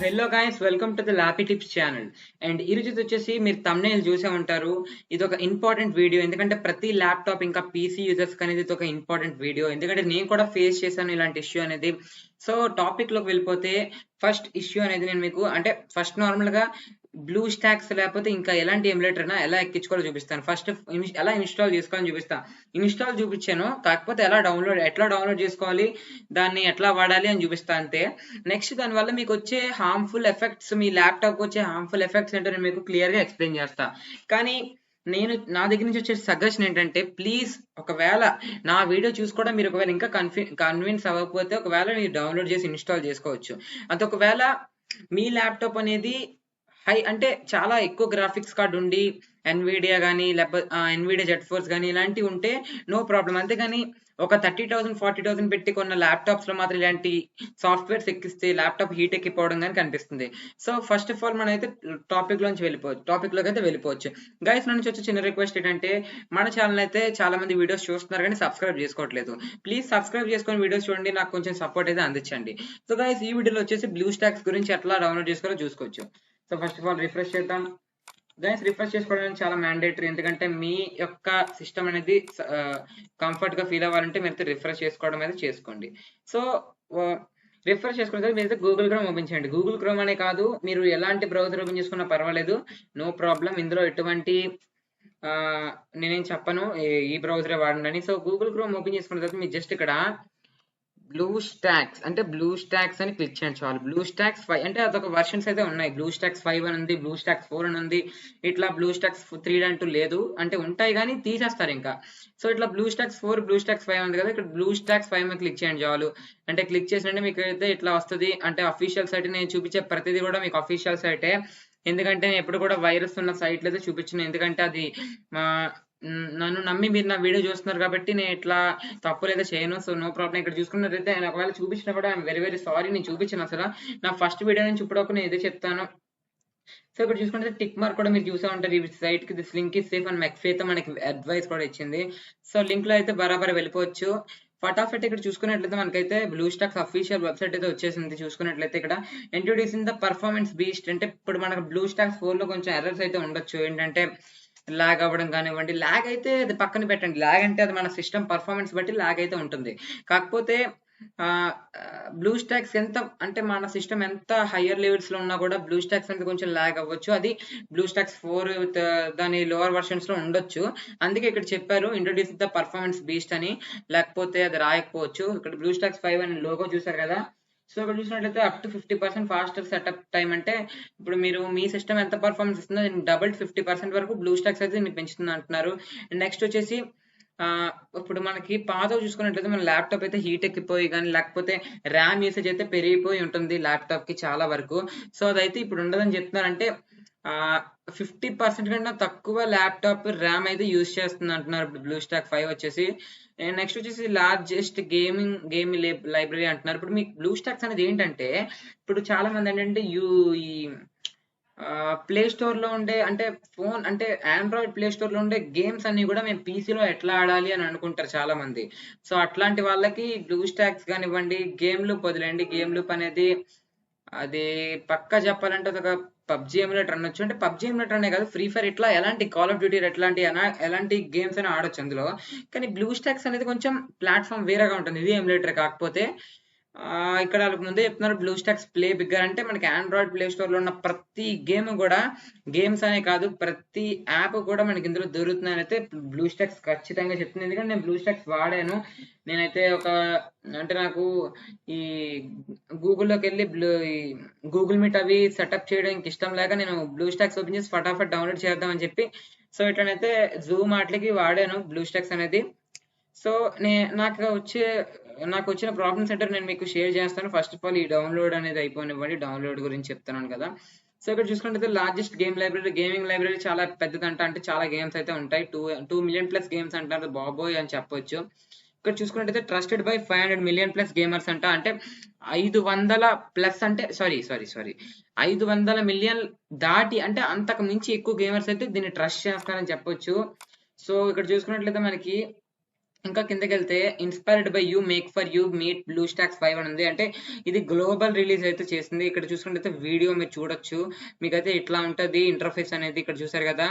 Hello guys, welcome to the lappy tips channel. And ఈ రోజు వచ్చేసి మీరు thumbnail చూసే ఉంటారు. ఇది ఒక ఇంపార్టెంట్ వీడియో, ఎందుకంటే ప్రతి ల్యాప్టాప్ ఇంకా పీసీ యూజర్స్ అనేది ఇది ఒక ఇంపార్టెంట్ వీడియో, ఎందుకంటే నేను కూడా ఫేస్ చేశాను ఇలాంటి ఇష్యూ అనేది. సో టాపిక్ లోకి వెళ్ళిపోతే, ఫస్ట్ ఇష్యూ అనేది నేను మీకు అంటే ఫస్ట్ నార్మల్ గా బ్లూ స్టాక్స్ లేకపోతే ఇంకా ఎలాంటి ఎమ్యులేటర్ అయినా ఎలా ఎక్కించుకోవాలో చూపిస్తాను. ఫస్ట్ ఎలా ఇన్స్టాల్ చేసుకోవాలని చూపిస్తాను. ఇన్స్టాల్ చూపించాను, కాకపోతే ఎట్లా డౌన్లోడ్ చేసుకోవాలి, దాన్ని ఎట్లా వాడాలి అని చూపిస్తా అంతే. నెక్స్ట్ దానివల్ల మీకు వచ్చే హార్మ్ఫుల్ ఎఫెక్ట్స్, మీ ల్యాప్టాప్ వచ్చే హార్మ్ఫుల్ ఎఫెక్ట్స్ ఏంటో నేను మీకు క్లియర్ గా ఎక్స్ప్లెయిన్ చేస్తా. కానీ నా దగ్గర నుంచి వచ్చే సజెషన్ ఏంటంటే, ప్లీజ్ ఒకవేళ నా వీడియో చూసి కూడా మీరు ఒకవేళ ఇంకా కన్విన్స్ అవ్వకపోతే ఒకవేళ మీరు డౌన్లోడ్ చేసి ఇన్స్టాల్ చేసుకోవచ్చు. అది ఒకవేళ మీ ల్యాప్టాప్ అనేది హై అంటే చాలా ఎక్కువ గ్రాఫిక్స్ కార్డ్ ఉండి ఎన్విడియా కానీ లేకపోతే ఎన్విడియా జెట్ ఫోర్స్ కానీ ఇలాంటివి ఉంటే నో ప్రాబ్లం. అంతేగాని ఒక 30,000 40,000 పెట్టి కొన్న ల్యాప్టాప్స్ లో మాత్రం ఇలాంటి సాఫ్ట్వేర్స్ ఎక్కిస్తే ల్యాప్టాప్ హీట్ ఎక్కిపోవడం కానీ కనిపిస్తుంది. సో ఫస్ట్ ఆఫ్ ఆల్ మనం అయితే టాపిక్ లోకి అయితే వెళ్ళిపోవచ్చు. గైస్, నా నుంచి వచ్చే చిన్న రిక్వెస్ట్ ఏంటంటే, మన ఛానల్ అయితే చాలా మంది వీడియోస్ చూస్తున్నారు కానీ సబ్స్క్రైబ్ చేసుకోవట్లేదు. ప్లీజ్ సబ్స్క్రైబ్ చేసుకొని వీడియోస్ చూడండి, నాకు కొంచెం సపోర్ట్ అయితే అందించండి. సో గైస్, ఈ వీడియోలో వచ్చేసి బ్లూ స్టాక్స్ గురించి ఎట్లా డౌన్లోడ్ చేసుకోవాలో చూసుకోవచ్చు. So first of all refresh చేద్దాం. గైస్, రిఫ్రెష్ చేసుకోవడం చాలా మ్యాండేటరీ, ఎందుకంటే మీ యొక్క సిస్టమ్ అనేది కంఫర్ట్ గా ఫీల్ అవ్వాలంటే మీరు రిఫ్రెష్ చేసుకోవడం అయితే చేసుకోండి. సో రిఫ్రెష్ చేసుకున్న తర్వాత మీరైతే గూగుల్ క్రోమ్ ఓపెన్ చేయండి. గూగుల్ క్రోమ్ అనే కాదు, మీరు ఎలాంటి బ్రౌజర్ ఓపెన్ చేసుకున్నా పర్వాలేదు, నో ప్రాబ్లం. ఇందులో ఎటువంటి నేనేం చెప్పను ఈ బ్రౌజరే వాడండి. సో గూగుల్ క్రోమ్ ఓపెన్ చేసుకున్న తర్వాత మీరు జస్ట్ ఇక్కడ బ్లూ స్టాక్స్ అని క్లిక్ చేయండి చాలు. బ్లూ స్టాక్స్ 5 అంటే అదొక వర్షన్స్ అయితే ఉన్నాయి. బ్లూ స్టాక్స్ 5 అని ఉంది, బ్లూ స్టాక్స్ 4 అని ఉంది, ఇట్లా బ్లూ స్టాక్స్ 3 అంటూ లేదు. అంటే ఉంటాయి కానీ తీసేస్తారు ఇంకా. సో ఇట్లా బ్లూ స్టాక్స్ 4 బ్లూ స్టాక్స్ 5 ఉంది కదా, ఇక్కడ బ్లూ స్టాక్స్ 5 మీద క్లిక్ చేయండి చాలు. అంటే క్లిక్ చేసినట్టే మీకు అయితే ఇట్లా వస్తుంది. అంటే అఫీషియల్ సైట్, నేను చూపించే ప్రతిదీ కూడా మీకు అఫీషియల్ సైటే, ఎందుకంటే నేను ఎప్పుడు కూడా వైరస్ ఉన్న సైట్లు అయితే చూపించను, ఎందుకంటే అది నన్ను నమ్మి మీరు నా వీడియో చూస్తున్నారు కాబట్టి నేను ఇట్లా తప్పులైతే చేయను. So no problem. ఇక్కడ చూసుకున్నట్లయితే ఆయన ఒకవేళ చూపించినా కూడా ఐఎమ్ వెరీ వెరీ సారీ, నేను చూపించాను అసలు. నా ఫస్ట్ వీడియో నుంచి ఇప్పటివరకు నేను ఇదే చెప్తాను. సో ఇక్కడ చూసుకుంటే టిక్ మార్క్ కూడా మీరు చూసే ఉంటారు. ఈ సైట్ కి దిస్ లింక్ ఇస్ సేఫ్ అని మెక్ఫీ అయితే మనకి అడ్వైస్ కూడా ఇచ్చింది. సో లింక్ లో అయితే బరాబర్ వెళ్ళిపోవచ్చు. ఫటాఫట్ ఇక్కడ చూసుకున్నట్లయితే మనకైతే బ్లూ స్టాక్స్ అఫీషియల్ వెబ్సైట్ అయితే వచ్చేసింది. చూసుకున్నట్లయితే ఇక్కడ ఇంట్రొడ్యూసింగ్ ద పర్ఫార్మెన్స్ బీస్ట్, అంటే ఇప్పుడు మనకు బ్లూ స్టాక్స్ 4 లో కొంచెం ఎర్రర్స్ అయితే ఉండొచ్చు. ఏంటంటే లాగ్ అవ్వడం కానివ్వండి. లాగ్ అయితే అది పక్కన పెట్టండి, లాగ్ అంటే అది మన సిస్టమ్ పర్ఫార్మెన్స్ బట్టి లాగ్ అయితే ఉంటుంది. కాకపోతే బ్లూ స్టాక్స్ ఎంత అంటే మన సిస్టమ్ ఎంత హయ్యర్ లెవెల్స్ లో ఉన్నా కూడా బ్లూ స్టాక్స్ అనేది కొంచెం లాగ్ అవ్వచ్చు. అది బ్లూ స్టాక్స్ 4 దాని లోవర్ వర్షన్స్ లో ఉండొచ్చు. అందుకే ఇక్కడ చెప్పారు ఇంట్రొడ్యూస్ ద పర్ఫార్మెన్స్ బీస్ట్ అని, లేకపోతే అది రాయకపోవచ్చు. ఇక్కడ బ్లూ స్టాక్స్ 5 అని లోగో చూసారు కదా. సో ఇక్కడ చూసినట్లయితే up to 50% faster setup time, అంటే ఇప్పుడు మీరు మీ సిస్టమ్ ఎంత పర్ఫార్మెన్స్ ఇస్తుందో డబుల్ 50% వరకు బ్లూ స్టాక్స్ అయితే మీకు పెంచుతుంది అంటున్నారు. నెక్స్ట్ వచ్చేసి ఇప్పుడు మనకి పాతవి చూసుకున్నట్లయితే మన ల్యాప్టాప్ అయితే హీట్ ఎక్కిపోయి కానీ లేకపోతే ర్యామ్ యూసేజ్ అయితే పెరిగిపోయి ఉంటుంది ల్యాప్టాప్ కి చాలా వరకు. సో అదైతే ఇప్పుడు ఉండదని చెప్తున్నారు. అంటే 50% కన్నా తక్కువ ల్యాప్టాప్ ర్యామ్ అయితే యూజ్ చేస్తుంది అంటున్నారు ఇప్పుడు బ్లూ స్టాక్ 5 వచ్చేసి. నెక్స్ట్ వచ్చేసి లార్జెస్ట్ గేమ్ లైబ్రరీ అంటున్నారు. ఇప్పుడు మీకు బ్లూ స్టాక్స్ అనేది ఏంటంటే, ఇప్పుడు చాలా మంది ఏంటంటే ఈ ప్లే స్టోర్ లో ఉండే అంటే ఫోన్ అంటే ఆండ్రాయిడ్ ప్లే స్టోర్ లో ఉండే గేమ్స్ అన్ని కూడా మేము పీసీలో ఎట్లా ఆడాలి అని అనుకుంటారు చాలా మంది. సో అట్లాంటి వాళ్ళకి బ్లూ స్టాక్స్ కానివ్వండి, గేమ్ లూప్ వదిలేండి. గేమ్ లూప్ అనేది అది పక్కా చెప్పాలంటే ఒక పబ్జి ఎమ్యులేటర్ అనొచ్చు. అంటే పబ్జి ఎమ్యులేటర్ అనే కాదు, ఫ్రీ ఫైర్ ఇట్లా ఎలాంటి కాల్ ఆఫ్ డ్యూటీ ఎలాంటి గేమ్స్ అయినా ఆడొచ్చు అందులో. కానీ బ్లూ స్టాక్స్ అనేది కొంచెం ప్లాట్ఫామ్ వేరేగా ఉంటుంది, ఇది ఎమ్యులేటర్ కాకపోతే. ఇక్కడ వాళ్ళకి ముందే చెప్తున్నారు బ్లూ స్టాక్స్ ప్లే బిగ్గర్, అంటే మనకి ఆండ్రాయిడ్ ప్లే స్టోర్ లో ఉన్న ప్రతి గేమ్ కూడా, గేమ్స్ అనే కాదు ప్రతి యాప్ కూడా మనకి ఇందులో దొరుకుతుందని అయితే బ్లూ స్టాక్స్ ఖచ్చితంగా చెప్తుంది. ఎందుకంటే నేను బ్లూ స్టాక్స్ వాడాను. నేనైతే అంటే నాకు ఈ గూగుల్లోకి వెళ్ళి గూగుల్ మీట్ అవి సెటప్ చేయడానికి ఇష్టం లేక నేను బ్లూ స్టాక్స్ ఓపెన్ చేసి ఫటాఫట్ డౌన్లోడ్ చేద్దామని చెప్పి సో ఇట్లనైతే జూమ్ వాటికి వాడాను బ్లూ స్టాక్స్ అనేది. సో నాకు వచ్చిన ప్రాబ్లమ్స్ ఏంటో నేను మీకు షేర్ చేస్తాను. ఫస్ట్ ఆఫ్ ఆల్ ఈ డౌన్లోడ్ అనేది అయిపోనివ్వండి, డౌన్లోడ్ గురించి చెప్తున్నాను కదా. సో ఇక్కడ చూసుకుంటే లార్జెస్ట్ గేమింగ్ లైబ్రరీ చాలా పెద్దదంట, అంటే చాలా గేమ్స్ అయితే ఉంటాయి. 2 మిలియన్ ప్లస్ గేమ్స్ అంటారు, బాబోయ్ అని చెప్పొచ్చు. ఇక్కడ చూసుకున్నట్టయితే trusted by 500 million plus gamers అంట, అంటే 500 ప్లస్ అంటే సారీ 500 మిలియన్ దాటి అంటే అంతకు మించి ఎక్కువ గేమర్స్ అయితే దీన్ని ట్రస్ట్ చేస్తారని చెప్పొచ్చు. సో ఇక్కడ చూసుకున్నట్లయితే మనకి ఇంకా కిందకెళ్తే inspired by you make for you meet blue stocks 5 అని ఉంది. అంటే ఇది గ్లోబల్ రిలీజ్ అయితే చేసింది. ఇక్కడ చూసుకుంటే వీడియో మీరు చూడొచ్చు. మీకైతే ఇట్లా ఉంటది ఇంటర్ఫేస్ అనేది. ఇక్కడ చూసారు కదా,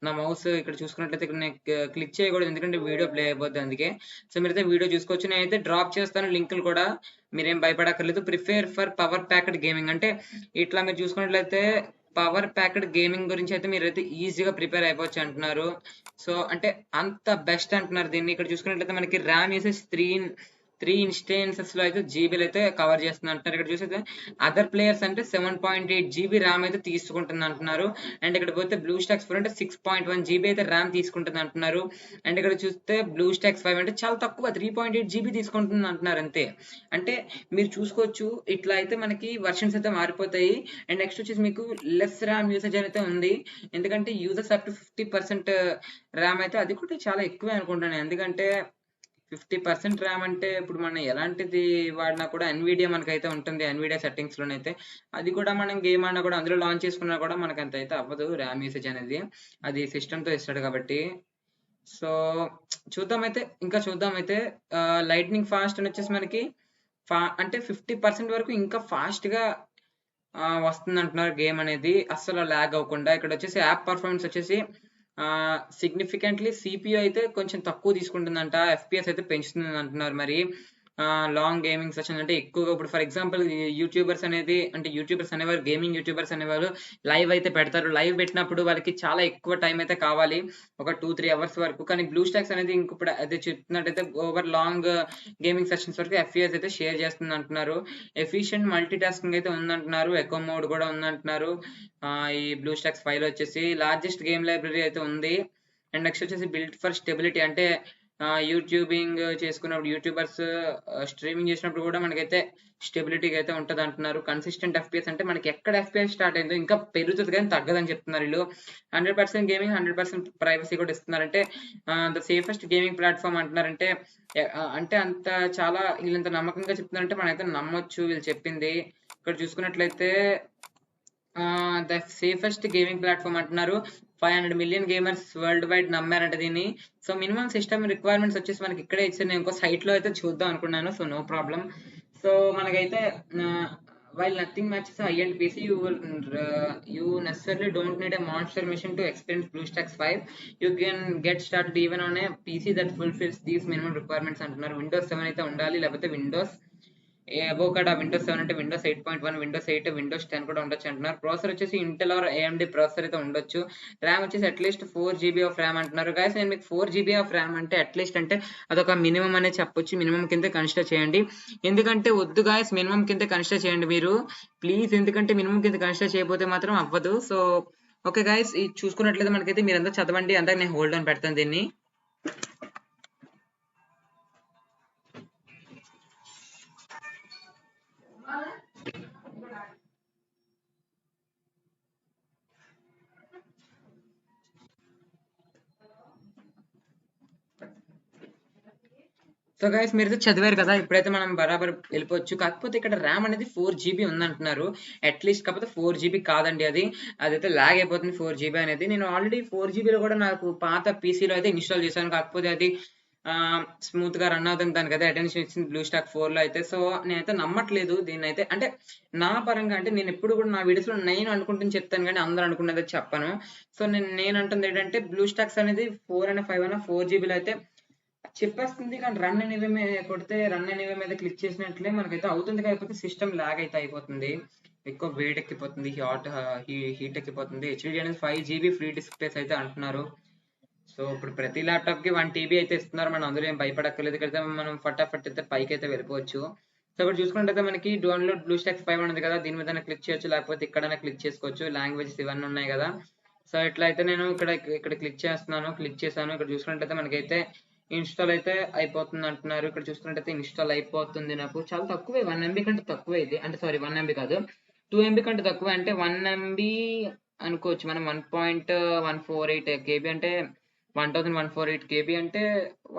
నా మౌస్ ఇక్కడ చూసుకున్నట్లయితే ఇక్కడ నేను క్లిక్ చేయకూడదు ఎందుకంటే వీడియో ప్లే అయిపోద్ది అందుకే. సో మీరైతే వీడియో చూసుకోవచ్చు. నేనైతే డ్రాప్ చేస్తాను లింకులు కూడా, మీరేం భయపడక్కర్లేదు. Prefer for power packed gaming అంటే ఇట్లా మీరు చూసుకున్నట్లయితే పవర్ ప్యాక్డ్ గేమింగ్ గురించి అయితే మీరైతే ఈజీగా ప్రిపేర్ అయిపోవచ్చు అంటున్నారు. సో అంటే అంత బెస్ట్ అంటున్నారు దీన్ని. ఇక్కడ చూసుకున్నట్లయితే మనకి ర్యామ్ యూసేజ్ త్రీ ఇన్స్టెన్సెస్ లో అయితే జీబీలు అయితే కవర్ చేస్తుంది అంటున్నారు. ఇక్కడ చూస్తే అదర్ ప్లేయర్స్ అంటే 7.8 జీబీ ర్యామ్ అయితే తీసుకుంటుంది అంటున్నారు. అండ్ ఇక్కడ పోతే బ్లూ స్టాక్స్ 4 అంటే 6.1 జీబీ అయితే ర్యామ్ తీసుకుంటుంది అంటున్నారు. అండ్ ఇక్కడ చూస్తే బ్లూ స్టాక్స్ 5 అంటే చాలా తక్కువ 3.8 జీబీ తీసుకుంటుంది అంటున్నారు అంతే. అంటే మీరు చూసుకోవచ్చు ఇట్లా అయితే మనకి వర్షన్స్ అయితే మారిపోతాయి. అండ్ నెక్స్ట్ వచ్చేసి మీకు లెస్ ర్యామ్ యూసేజ్ అయితే ఉంది. ఎందుకంటే యూజర్స్ అప్ టు 50% ర్యామ్ అయితే అది కూడా చాలా ఎక్కువే అనుకుంటాను. ఎందుకంటే 50% ర్యామ్ అంటే ఇప్పుడు మనం ఎలాంటిది వాడినా కూడా ఎన్విడియా మనకైతే ఉంటుంది. ఎన్విడియా సెట్టింగ్స్ లోనైతే అది కూడా మనం గేమ్ ఆడినా కూడా అందులో లాంచ్ చేసుకున్నా కూడా మనకు అంత అయితే అవ్వదు ర్యామ్ యూసేజ్ అనేది. అది సిస్టమ్ తో ఇస్తాడు కాబట్టి. సో చూద్దామైతే లైట్నింగ్ ఫాస్ట్ అని వచ్చేసి మనకి అంటే 50% వరకు ఇంకా ఫాస్ట్ గా వస్తుంది అంటున్నారు గేమ్ అనేది, అస్సలు ల్యాగ్ అవ్వకుండా. ఇక్కడ వచ్చేసి యాప్ పర్ఫార్మెన్స్ వచ్చేసి సిగ్నిఫికెంట్లీ సిపియు అయితే కొంచెం తక్కువ తీసుకుంటుందంట, ఎఫ్పిఎస్ అయితే పెంచుతుంది అంటున్నారు. మరి లాంగ్ గేమింగ్ సెషన్ అంటే ఎక్కువగా ఇప్పుడు ఫర్ ఎగ్జాంపుల్ యూట్యూబర్స్ అనేవారు గేమింగ్ యూట్యూబర్స్ అనేవారు లైవ్ అయితే పెడతారు. లైవ్ పెట్టినప్పుడు వాళ్ళకి చాలా ఎక్కువ టైం అయితే కావాలి, ఒక 2-3 అవర్స్ వరకు. కానీ బ్లూ స్టాక్స్ అనేది ఇప్పుడు అదే చెప్తున్నట్టయితే ఓవర్ లాంగ్ గేమింగ్ సెషన్స్ వరకు ఎఫ్పిఎస్ అయితే షేర్ చేస్తుంది అంటున్నారు. ఎఫిషియెంట్ మల్టీ టాస్కింగ్ అయితే ఉందంటున్నారు, ఎకో మోడ్ కూడా ఉందంటున్నారు. ఈ బ్లూ స్టాక్స్ 5 లో వచ్చేసి లార్జెస్ట్ గేమ్ లైబ్రరీ అయితే ఉంది. అండ్ నెక్స్ట్ వచ్చేసి బిల్డ్ ఫర్ స్టెబిలిటీ అంటే యూట్యూబింగ్ చేసుకున్నప్పుడు యూట్యూబర్స్ స్ట్రీమింగ్ చేసినప్పుడు కూడా మనకైతే స్టెబిలిటీగా అయితే ఉంటది అంటున్నారు. కన్సిస్టెంట్ ఎఫ్పిఎస్ అంటే మనకి ఎక్కడ ఎఫ్పిఎస్ స్టార్ట్ అయిందో ఇంకా పెరుగుతుంది కానీ తగ్గదని చెప్తున్నారు వీళ్ళు. 100% గేమింగ్ 100% ప్రైవసీ కూడా ఇస్తున్నారు. అంటే ద సేఫెస్ట్ గేమింగ్ ప్లాట్ఫామ్ అంటున్నారంటే అంటే అంత చాలా వీళ్ళంత నమ్మకంగా చెప్తున్నారంటే మనమైతే నమ్మొచ్చు వీళ్ళు చెప్పింది. ఇక్కడ చూసుకున్నట్లయితే ద సేఫెస్ట్ గేమింగ్ ప్లాట్ఫామ్ అంటున్నారు. 500 మిలియన్ గేమర్స్ వరల్డ్ వైడ్ నమ్మారంట దీన్ని. సో మినిమం సిస్టమ్ రిక్వైర్మెంట్స్ వచ్చేసి మనకి ఇక్కడే ఇచ్చారు. నేను ఇంకో సైట్ లో అయితే చూద్దాం అనుకున్నాను. So no problem. సో మనకైతే while nothing matches a high-end PC, you necessarily don't need a monster machine to experience BlueStacks 5. You can get started even on a PC that fulfills these minimum requirements అంటున్నారు. Windows 7 అయితే ఉండాలి, లేకపోతే Windows above కూడా Windows 7 అంటే Windows 8.1, Windows 8, Windows 10 కూడా ఉండొచ్చు అంటున్నారు. Processor వచ్చేసి ఇంటెల్ ఆర్ AMD ప్రాసెసర్ అయితే ఉండొచ్చు. ర్యామ్ వచ్చేసి అట్లీస్ట్ 4 GB ఆఫ్ ర్యామ్ అంటున్నారు. గైస్ నేను మీకు 4 GB ఆఫ్ ర్యామ్ అంటే అట్లీస్ట్ అంటే అదొక మినిమం అనే చెప్పొచ్చు. మినిమం కింద కన్సిడర్ చేయండి. ఎందుకంటే వద్దు గాయస్, మినిమం కింద కన్సిడర్ చేయండి మీరు ప్లీజ్. ఎందుకంటే మినిమం కింద కన్సిడర్ చేయకపోతే మాత్రం అవ్వదు. సో ఓకే గైస్, ఇది చూసుకున్నట్లయితే మనకైతే మీరంతా చదవండి. అంతా నేను హోల్డ్ ఆన్ పెడతాను దీన్ని. సో గైస్ మీరైతే చదివారు కదా, ఇప్పుడైతే మనం బరాబర్ వెళ్ళిపోవచ్చు. కాకపోతే ఇక్కడ ర్యామ్ అనేది 4 GB ఉందంటున్నారు అట్లీస్ట్. కాకపోతే 4 GB కాదండి, అదైతే లాగ్ అయిపోతుంది 4 GB అనేది. నేను ఆల్రెడీ 4 GB లో కూడా నాకు పాత పీసీలో అయితే ఇన్స్టాల్ చేశాను. కాకపోతే అది స్మూత్ గా రన్ అవుతుంది, దానికి అయితే అటెన్షన్ ఇచ్చింది బ్లూ స్టాక్ 4 లో అయితే. సో నేనైతే నమ్మట్లేదు దీన్ని అయితే. అంటే నా పరంగా అంటే నేను ఎప్పుడు కూడా నా వీడియోస్ లో నేను అనుకుంటుంది చెప్తాను కానీ అందరూ అనుకున్నది చెప్పను. సో నేను అంటుంది ఏంటంటే బ్లూ స్టాక్స్ అనేది 4 అయినా 5 అయినా 4 GB లో అయితే చెప్పేస్తుంది. కానీ రన్ ఎనీవే మీద కొడితే రన్ ఎనీవే మీద క్లిక్ చేసినట్లే మనకైతే అవుతుంది. కాకపోతే సిస్టమ్ లాగ్ అయితే అయిపోతుంది, ఎక్కువ వెయిట్ ఎక్కిపోతుంది, హీట్ ఎక్కిపోతుంది. హెచ్డిడి అనేది 5 GB ఫ్రీ డిస్ప్లేస్ అయితే అంటున్నారు. సో ఇప్పుడు ప్రతి ల్యాప్టాప్ కి 1 TB అయితే ఇస్తున్నారు. మనం అందులో ఏం భయపడక్కర్లేదు. ఇక్కడ మనం ఫటాఫట్ అయితే పైకి అయితే వెళ్ళిపోవచ్చు. సో ఇప్పుడు చూసుకున్నట్టయితే మనకి డౌన్లోడ్ బ్లూ స్టాక్స్ 5 ఉంది కదా, దీని మీద క్లిక్ చేయొచ్చు, లేకపోతే ఇక్కడైనా క్లిక్ చేసుకోవచ్చు. లాంగ్వేజెస్ ఇవన్నీ ఉన్నాయి కదా. సో ఇట్లా అయితే నేను ఇక్కడ క్లిక్ చేస్తున్నాను, క్లిక్ చేశాను. ఇక్కడ చూసుకున్నట్టయితే మనకైతే ఇన్స్టాల్ అయితే అయిపోతుంది అంటున్నారు. ఇక్కడ చూసుకున్నట్టయితే ఇన్స్టాల్ అయిపోతుంది. నాకు చాలా తక్కువే, 1 MB కంటే తక్కువే ఇది. అంటే సారీ 1 MB కాదు, 2 MB కంటే తక్కువ. అంటే 1 MB అనుకోవచ్చు మనం. 1.148 KB అంటే 1148 KB అంటే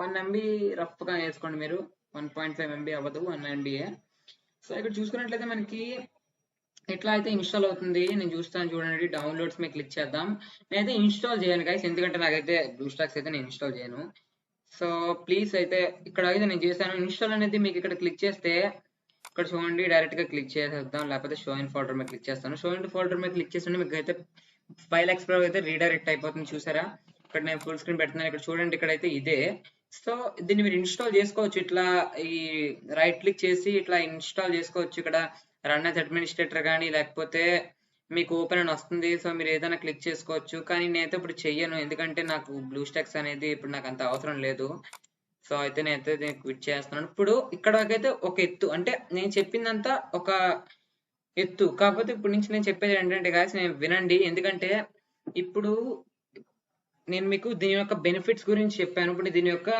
1 MB రఫ్ గా వేసుకోండి మీరు. 1.5 MB అవ్వదు, 1 MB. సో ఇక్కడ చూసుకున్నట్లయితే మనకి ఎట్లా అయితే ఇన్స్టాల్ అవుతుంది నేను చూస్తాను చూడండి. డౌన్లోడ్స్ మీద క్లిక్ చేద్దాం. నేనైతే ఇన్స్టాల్ చేయను గైస్, ఎందుకంటే నాకైతే బ్లూ స్టాక్స్ అయితే నేను ఇన్స్టాల్ చేయను. సో ప్లీజ్ అయితే ఇక్కడ అయితే నేను చేశాను. ఇన్‌స్టాల్ అనేది మీకు ఇక్కడ క్లిక్ చేస్తే ఇక్కడ చూడండి డైరెక్ట్‌గా క్లిక్ చేసేద్దాం. లేకపోతే షో ఇన్ ఫోల్డర్ మీద క్లిక్ చేస్తాను. షో ఇన్ ఫోల్డర్ మీద క్లిక్ చేస్తుంటే మీకైతే ఫైల్ ఎక్స్‌ప్లోరర్ అయితే రీడైరెక్ట్ అయిపోతుంది చూసారా? ఇక్కడ నేను ఫుల్ స్క్రీన్ పెడుతున్నాను. ఇక్కడ చూడండి ఇక్కడైతే ఇదే. సో దీన్ని మీరు ఇన్‌స్టాల్ చేసుకోవచ్చు. ఇట్లా ఈ రైట్ క్లిక్ చేసి ఇట్లా ఇన్‌స్టాల్ చేసుకోవచ్చు. ఇక్కడ రన్ యాస్ అడ్మినిస్ట్రేటర్ గాని లేకపోతే మీకు ఓపెన్ అని వస్తుంది. సో మీరు ఏదైనా క్లిక్ చేసుకోవచ్చు. కానీ నేనైతే ఇప్పుడు చెయ్యను. ఎందుకంటే నాకు బ్లూస్టాక్స్ అనేది ఇప్పుడు నాకు అంత అవసరం లేదు. సో అయితే నేనైతే దీన్ని క్విట్ చేస్తున్నాను. ఇప్పుడు ఇక్కడ వరకైతే ఒక ఎత్తు అంటే నేను చెప్పిందంతా ఒక ఎత్తు. కాకపోతే ఇప్పటి నుంచి నేను చెప్పేది ఏంటంటే గాయ్స్ నేను వినండి. ఎందుకంటే ఇప్పుడు నేను మీకు దీని యొక్క బెనిఫిట్స్ గురించి చెప్పాను. ఇప్పుడు దీని యొక్క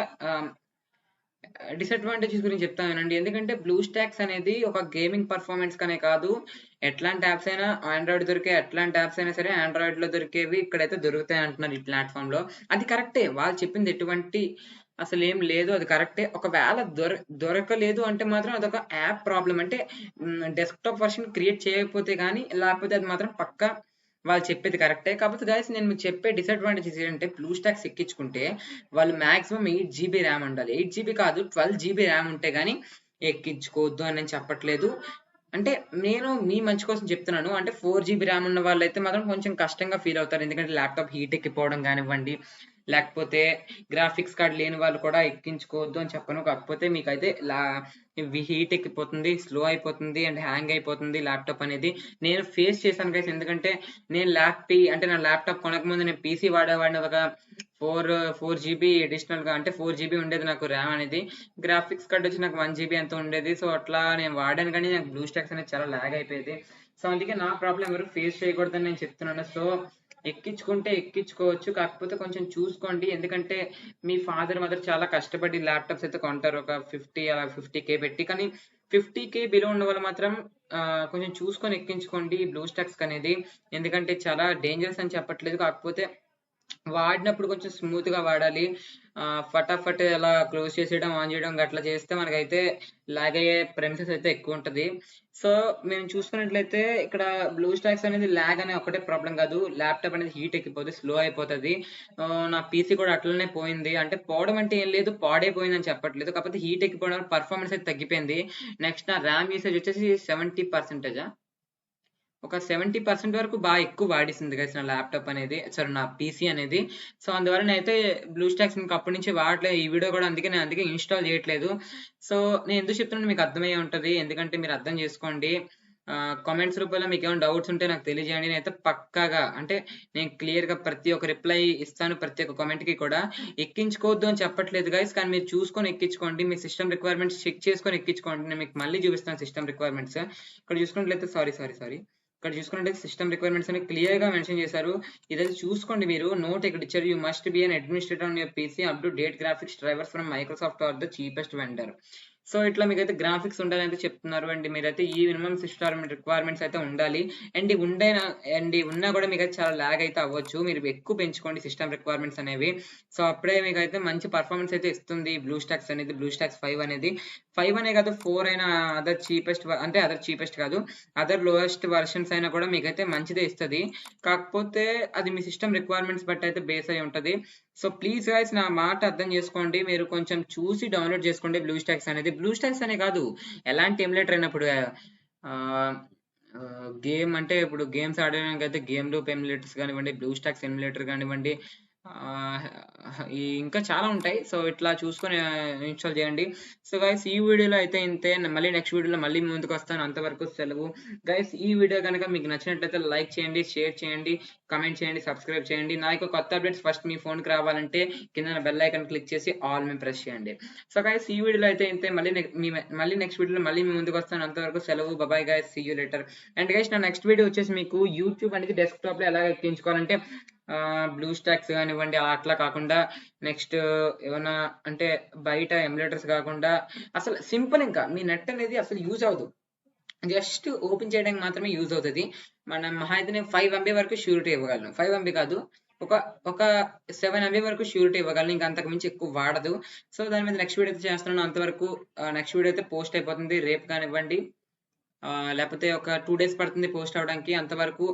డిసడ్వాంటేజెస్ గురించి చెప్తాను వినండి. ఎందుకంటే బ్లూస్టాక్స్ అనేది ఒక గేమింగ్ పర్ఫార్మెన్స్ కనే కాదు, ఎట్లాంటి యాప్స్ అయినా ఆండ్రాయిడ్ దొరికే ఎట్లాంటి యాప్స్ అయినా సరే ఆండ్రాయిడ్ లో దొరికేవి ఇక్కడైతే దొరుకుతాయి అంటున్నారు ఈ ప్లాట్ఫామ్ లో. అది కరెక్టే, వాళ్ళు చెప్పింది ఎటువంటి అసలు ఏం లేదు, అది కరెక్టే. ఒకవేళ దొరకలేదు అంటే మాత్రం అదొక యాప్ ప్రాబ్లం. అంటే డెస్క్టాప్ వర్షన్ క్రియేట్ చేయకపోతే కానీ, లేకపోతే అది మాత్రం పక్కా వాళ్ళు చెప్పేది కరెక్టే. కాకపోతే గైస్ నేను మీకు చెప్పే డిసడ్వాంటేజెస్ ఏంటంటే బ్లూస్టాక్స్ ఎక్కించుకుంటే వాళ్ళు మాక్సిమం 8 GB ర్యామ్ ఉండాలి. 8 GB కాదు 12 GB ర్యామ్ ఉంటే గానీ ఎక్కించుకోవద్దు అని నేను చెప్పట్లేదు. అంటే నేను మీ మంచి కోసం చెప్తున్నాను. అంటే 4 GB ర్యామ్ ఉన్న వాళ్ళైతే మాత్రం కొంచెం కష్టంగా ఫీల్ అవుతారు. ఎందుకంటే ల్యాప్టాప్ హీట్ ఎక్కిపోవడం కానివ్వండి, లేకపోతే గ్రాఫిక్స్ కార్డ్ లేని వాళ్ళు కూడా ఎక్కించుకోవద్దు అని చెప్పను. కాకపోతే మీకైతే హీట్ ఎక్కిపోతుంది, స్లో అయిపోతుంది అండ్ హ్యాంగ్ అయిపోతుంది ల్యాప్టాప్ అనేది. నేను ఫేస్ చేశాను గైస్. ఎందుకంటే నేను అంటే నా ల్యాప్టాప్ కొనకముందు నేను పీసీ వాడేవాడిని. ఒక 4 GB అడిషనల్ గా అంటే 4 GB ఉండేది నాకు ర్యామ్ అనేది. గ్రాఫిక్స్ కార్డ్ వచ్చి నాకు 1 GB ఎంత ఉండేది. సో అట్లా నేను వాడాను కానీ నాకు బ్లూస్టాక్స్ అనేది చాలా లాగ్ అయిపోయేది. సో అందుకే నా ప్రాబ్లం ఎవరు ఫేస్ చేయకూడదని నేను చెప్తున్నాను. సో ఎక్కించుకుంటే ఎక్కించుకోవచ్చు, కాకపోతే కొంచెం చూసుకోండి. ఎందుకంటే మీ ఫాదర్ మదర్ చాలా కష్టపడి ల్యాప్టాప్స్ అయితే కొంటారు ఒక 50K పెట్టి. కానీ 50K బిలో ఉన్న వాళ్ళు మాత్రం కొంచెం చూసుకొని ఎక్కించుకోండి ఈ బ్లూస్టాక్స్ అనేది. ఎందుకంటే చాలా డేంజరస్ అని చెప్పట్లేదు, కాకపోతే వాడినప్పుడు కొంచెం స్మూత్ గా వాడాలి. ఫటాఫట్ అలా క్లోజ్ చేసేయడం ఆన్ చేయడం అట్లా చేస్తే మనకైతే లాగ్ అయ్యే ప్రెమిసెస్ అయితే ఎక్కువ ఉంటది. సో మేము చూసుకున్నట్లయితే ఇక్కడ బ్లూస్టాక్స్ అనేది లాగ్ అనే ఒకటే ప్రాబ్లం కాదు, ల్యాప్టాప్ అనేది హీట్ ఎక్కిపోతే స్లో అయిపోతుంది. నా పీసీ కూడా అట్లనే పోయింది. అంటే పోవడం అంటే ఏం లేదు, పాడైపోయింది అని చెప్పట్లేదు, కాకపోతే హీట్ ఎక్కిపోవడం వల్ల పర్ఫార్మెన్స్ అయితే తగ్గిపోయింది. నెక్స్ట్ నా ర్యామ్ యూసేజ్ వచ్చేసి 70%. ఒక 70% వరకు బాగా ఎక్కువ వాడేసింది గైస్ నా ల్యాప్టాప్ అనేది, సారీ నా పీసీ అనేది. సో అందువల్ల నేనైతే బ్లూస్టాక్స్ ఇంకా అప్పటి నుంచి వాడలేదు. ఈ వీడియో కూడా అందుకే ఇన్స్టాల్ చేయట్లేదు. సో నేను ఎందుకు చెప్తున్నాను మీకు అర్థమయ్యే ఉంటుంది, ఎందుకంటే మీరు అర్థం చేసుకోండి. కామెంట్స్ రూపంలో మీకు ఏమైనా డౌట్స్ ఉంటే నాకు తెలియజేయండి. నేనైతే పక్కాగా అంటే నేను క్లియర్ గా ప్రతి ఒక్క రిప్లై ఇస్తాను, ప్రతి ఒక్క కామెంట్ కి కూడా. ఎక్కించుకోవద్దు అని చెప్పట్లేదు గైస్, కానీ మీరు చూసుకొని ఎక్కించుకోండి. మీ సిస్టమ్ రిక్వైర్మెంట్స్ చెక్ చేసుకొని ఎక్కించుకోండి. నేను మీకు మళ్ళీ చూపిస్తాను సిస్టమ్ రిక్వైర్మెంట్స్. ఇక్కడ చూసుకున్నట్లయితే సారీ ఇక్కడ చూసుకున్నట్లయితే సిస్టమ్ రిక్వైర్మెంట్స్ అని క్లియర్ గా మెన్షన్ చేశారు. ఇదైతే చూసుకోండి మీరు. నోట్ ఇక్కడ ఇచ్చారు, you must be an administrator on your PC up to date graphics drivers from Microsoft or the chipset vendor. So ఇట్లా మీకైతే గ్రాఫిక్స్ ఉండాలని అయితే చెప్తున్నారు. అండ్ మీరైతే ఈ మినిమం సిస్టమ్ రిక్వైర్మెంట్స్ అయితే ఉండాలి. అండ్ ఉన్నా కూడా మీకైతే చాలా లాగ్ అయితే అవ్వచ్చు. మీరు ఎక్కువ పెంచుకోండి సిస్టమ్ రిక్వైర్మెంట్స్ అనేవి. సో అప్పుడే మీకైతే మంచి పర్ఫార్మెన్స్ అయితే ఇస్తుంది బ్లూస్టాక్స్ అనేది. బ్లూస్టాక్స్ 5 అనేది 5 అనే కాదు 4 అయినా అదర్ చీపెస్ట్ కాదు, అదర్ లోయెస్ట్ వర్షన్స్ అయినా కూడా మీకైతే మంచిదే ఇస్తుంది. కాకపోతే అది మీ సిస్టమ్ రిక్వైర్మెంట్స్ బట్టి అయితే బేస్ అయి ఉంటుంది. సో ప్లీజ్ గైస్ నా మాట అర్థం చేసుకోండి. మీరు కొంచెం చూసి డౌన్లోడ్ చేసుకోండి బ్లూస్టాక్స్ అనేది. బ్లూస్టాక్స్ అనే కాదు, ఎలాంటి ఎమ్యులేటర్ అయినప్పుడు గేమ్ అంటే ఇప్పుడు గేమ్స్ ఆడడానికి అయితే గేమ్ లూప్ ఎమ్యులేటర్స్ కానివ్వండి, బ్లూస్టాక్స్ ఎమ్యులేటర్ కానివ్వండి, ఇంకా చాలా ఉంటాయి. సో ఇట్లా చూసుకొని ఇన్స్టాల్ చేయండి. సో గైస్ ఈ వీడియోలో అయితే ఇంతే. మళ్ళీ నెక్స్ట్ వీడియోలో మళ్ళీ ముందుకు వస్తాను. అంతవరకు సెలవు గైస్. ఈ వీడియో కనుక మీకు నచ్చినట్లయితే లైక్ చేయండి, షేర్ చేయండి, కమెంట్ చేయండి, సబ్స్క్రైబ్ చేయండి. నా యొక్క కొత్త అప్డేట్స్ ఫస్ట్ మీ ఫోన్కి రావాలంటే కింద బెల్ ఐకాన్ క్లిక్ చేసి ఆల్ మీద ప్రెస్ చేయండి. సో గైస్ ఈ వీడియోలో అయితే ఇంతే. మళ్ళీ నెక్స్ట్ వీడియోలో మళ్ళీ మీ ముందుకు వస్తాను. అంతవరకు సెలవు. Bye guys, see you later. And guys నా నెక్స్ట్ వీడియో వచ్చేసి మీకు యూట్యూబ్ అనేది డెస్క్టాప్ లో ఎలా ఎక్కించుకోవాలంటే బ్లూస్టాక్స్ కానివ్వండి అట్లా కాకుండా, నెక్స్ట్ ఏమన్నా అంటే బయట ఎమ్యులేటర్స్ కాకుండా అసలు సింపుల్, ఇంకా మీ నెట్ అనేది అసలు యూజ్ అవ్వదు, జస్ట్ ఓపెన్ చేయడానికి మాత్రమే యూజ్ అవుతుంది. మనం మహా అయితే 5 MB వరకు షూరిటీ ఇవ్వగలను. 5 MB కాదు, ఒక 7 MB వరకు షూరిటీ ఇవ్వగలను. ఇంకా అంతకు మించి ఎక్కువ వాడదు. సో దాని మీద నెక్స్ట్ వీడియో అయితే చేస్తున్నాను. అంతవరకు నెక్స్ట్ వీడియో అయితే పోస్ట్ అయిపోతుంది రేపు కానివ్వండి. లేకపోతే ఒక 2 డేస్ పడుతుంది పోస్ట్ అవ్వడానికి. అంతవరకు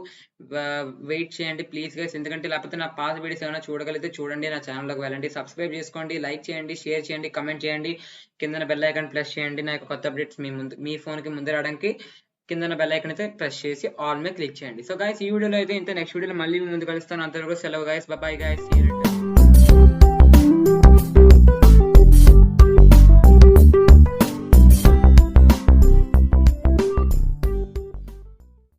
వెయిట్ చేయండి ప్లీజ్ గైస్. ఎందుకంటే లేకపోతే నా పాత వీడియోస్ ఏమైనా చూడగలిగితే చూడండి. నా ఛానల్‌లోకి వెళ్ళండి. సబ్స్క్రైబ్ చేసుకోండి, లైక్ చేయండి, షేర్ చేయండి, కామెంట్ చేయండి. కిందన బెల్ ఐకాన్ ప్రెస్ చేయండి. నా యొక్క కొత్త అప్డేట్స్ మీ ఫోన్‌కి ముందే రావడానికి కిందన బెల్ ఐకాన్ అయితే ప్రెస్ చేసి ఆల్ మీద క్లిక్ చేయండి. సో గైస్ ఈ వీడియోలో అయితే ఇంతే. నెక్స్ట్ వీడియోలో మళ్ళీ మీ ముందు కలుస్తాను. అంతవరకు సెలవు guys. Bye bye guys. See you later.